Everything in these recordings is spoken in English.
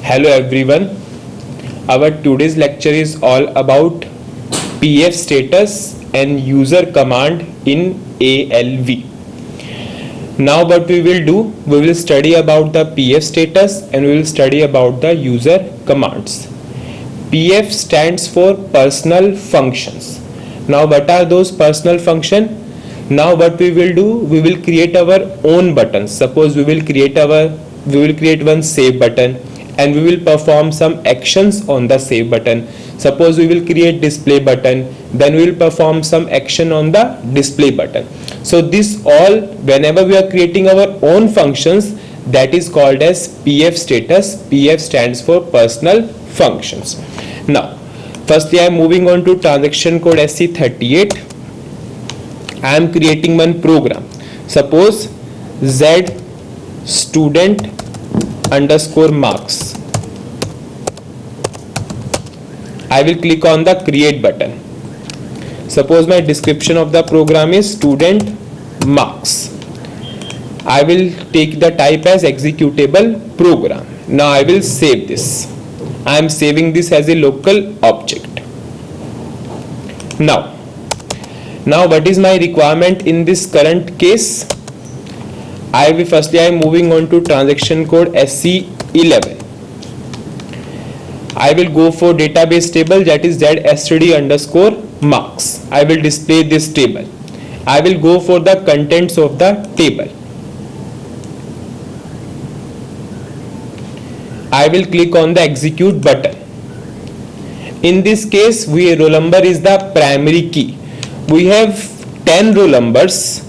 Hello everyone. Our today's lecture is all about PF status and user command in ALV. Now what we will do, we will study about the PF status and we will study about the user commands. PF stands for personal functions. Now what are those personal functions? Now what we will do, we will create our own buttons. Suppose we will create one save button and we will perform some actions on the save button. Suppose we will create display button, then we will perform some action on the display button. So this all, whenever we are creating our own functions, that is called as PF status. PF stands for personal functions. Now firstly I am moving on to transaction code SC38. I am creating one program. Suppose Z student underscore marks. I will click on the create button. Suppose my description of the program is student marks. I will take the type as executable program. Now I will save this. I am saving this as a local object. Now what is my requirement in this current case? I am moving on to transaction code SC11. I will go for database table, that is ZSTD underscore marks. I will display this table. I will go for the contents of the table. I will click on the execute button. In this case, roll number is the primary key. We have 10 roll numbers.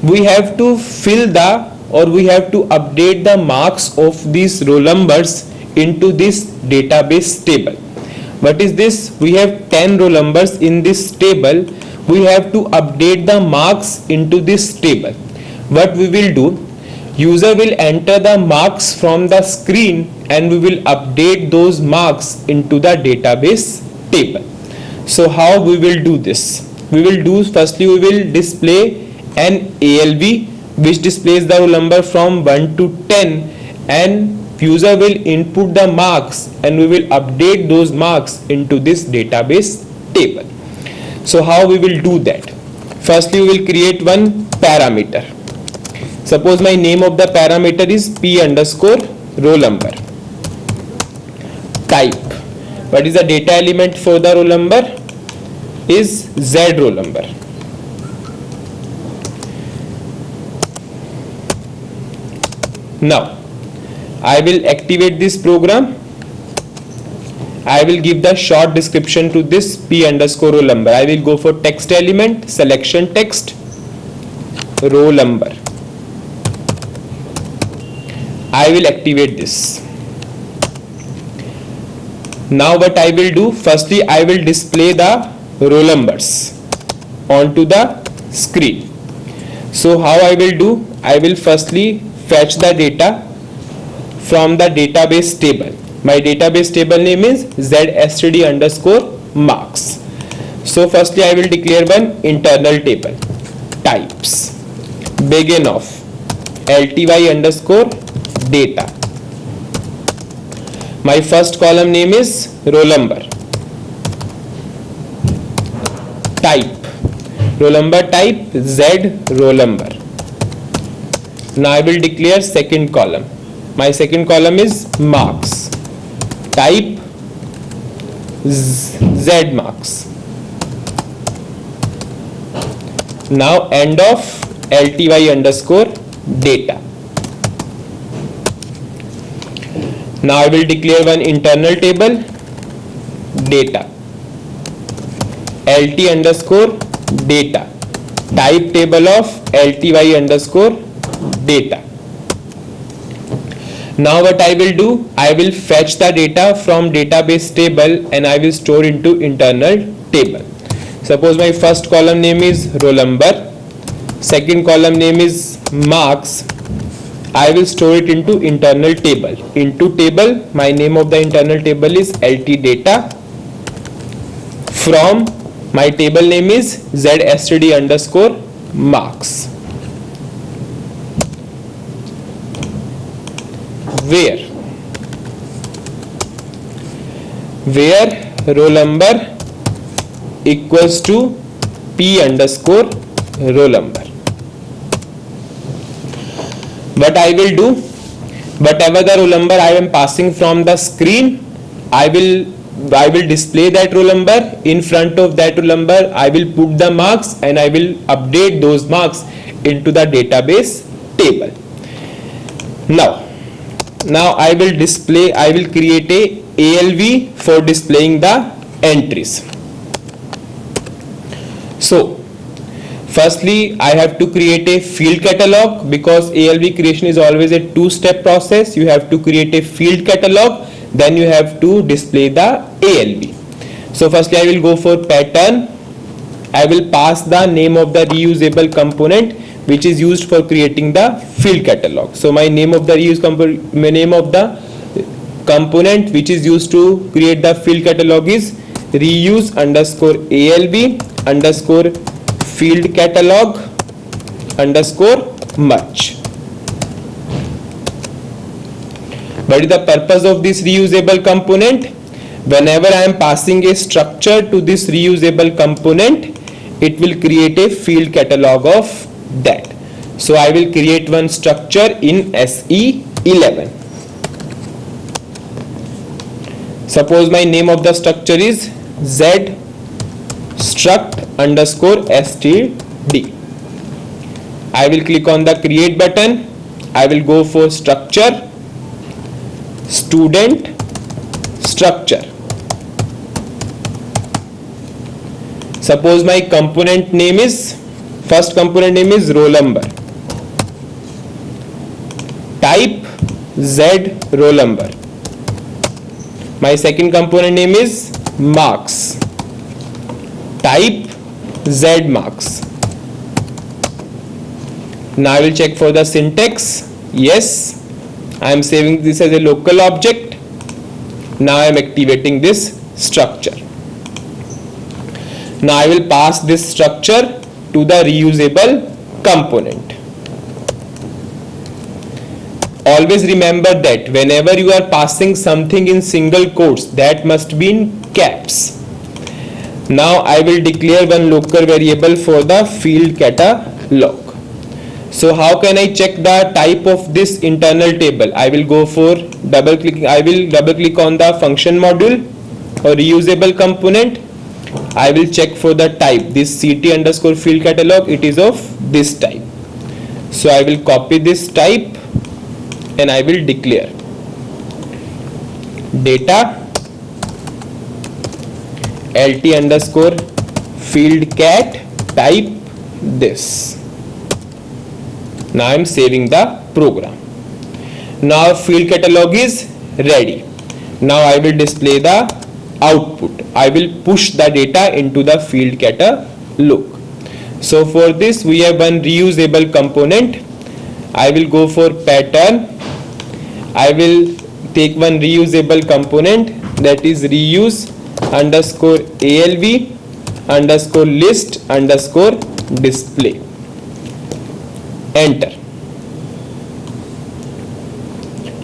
We have to we have to update the marks of these roll numbers into this database table. What is this? We have 10 roll numbers in this table. We have to update the marks into this table. What we will do? User will enter the marks from the screen and we will update those marks into the database table. So how we will do this? Firstly we will display an ALV which displays the roll number from 1 to 10 and user will input the marks and we will update those marks into this database table. So how we will do that? Firstly we will create one parameter. Suppose my name of the parameter is P underscore roll number. Type. What is the data element for the roll number? Is Z roll number. Now I will activate this program. I will give the short description to this P underscore roll number. I will go for text element, selection text, roll number. I will activate this. Now what I will do? Firstly I will display the roll numbers onto the screen. So how I will do? I will firstly fetch the data from the database table. My database table name is ZSTD underscore marks. So firstly I will declare one internal table. Types. Begin of LTY underscore data. My first column name is roll number. Type. Roll number type Z roll number. Now I will declare second column. My second column is marks. Type Z marks. Now end of LTY underscore data. Now I will declare one internal table. Data. LT underscore data. Type table of LTY underscore data. Now what I will do? I will fetch the data from database table and I will store into internal table. Suppose my first column name is roll number. Second column name is marks. I will store it into internal table. Into table, my name of the internal table is LT data. From, my table name is ZSTD underscore marks. Where where roll number equals to P underscore roll number. What I will do, whatever the roll number I am passing from the screen, I will display that roll number. In front of that roll number, I will put the marks and I will update those marks into the database table. Now I will create a ALV for displaying the entries. So firstly, I have to create a field catalog, because ALV creation is always a two-step process. You have to create a field catalog, then you have to display the ALV. So firstly, I will go for pattern. I will pass the name of the reusable component which is used for creating the field catalog. So my name of the component which is used to create the field catalog is reuse underscore ALV underscore field catalog underscore merge. What is the purpose of this reusable component? Whenever I am passing a structure to this reusable component, it will create a field catalog of that. So I will create one structure in SE11. Suppose my name of the structure is Z struct underscore std. I will click on the create button. I will go for structure, student structure. Suppose my component name is, first component name is roll number, type Z roll number. My second component name is marks, type Z marks. Now I will check for the syntax. Yes, I am saving this as a local object. Now I am activating this structure. Now I will pass this structure to the reusable component. Always remember that whenever you are passing something in single quotes, that must be in caps. Now I will declare one local variable for the field catalog. So how can I check the type of this internal table? I will go for double click on the function module or reusable component. I will check for the type. This CT underscore field catalog, it is of this type. So I will copy this type and I will declare data LT underscore field cat type this. Now I am saving the program. Now field catalog is ready. Now I will display the output. I will push the data into the field catalog. So for this we have one reusable component. I will go for pattern. I will take one reusable component, that is reuse underscore ALV underscore list underscore display. Enter.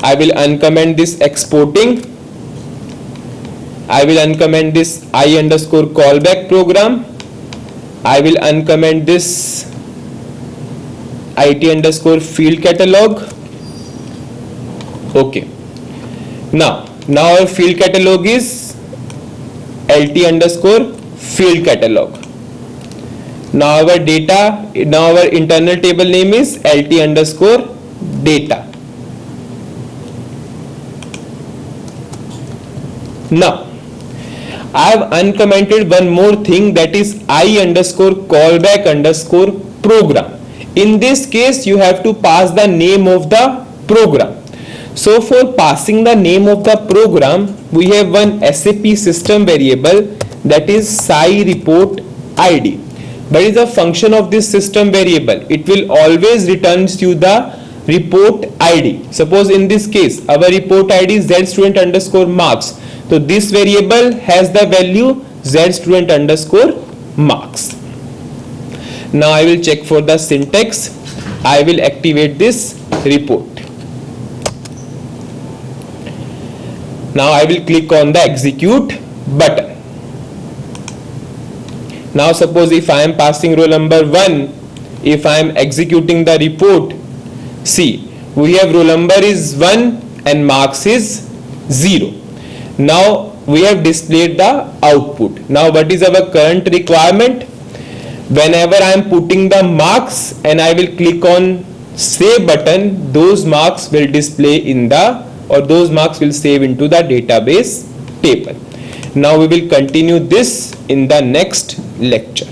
I will uncomment this exporting. I will uncomment this I underscore callback program. I will uncomment this IT underscore field catalog. Okay. Now our field catalog is LT underscore field catalog. Now our internal table name is LT underscore data. Now I have uncommented one more thing, that is I underscore callback underscore program. In this case you have to pass the name of the program. So for passing the name of the program, we have one SAP system variable, that is SciReport ID. What is the function of this system variable? It will always returns you the report ID. Suppose in this case our report ID is zstudent underscore marks. So this variable has the value zstudent underscore marks. Now I will check for the syntax. I will activate this report. Now I will click on the execute button. Now suppose if I am passing roll number 1, if I am executing the report, see, we have roll number is 1 and marks is 0. Now we have displayed the output. Now what is our current requirement? Whenever I am putting the marks and I will click on save button, those marks will display in the, or those marks will save into the database table. Now we will continue this in the next lecture.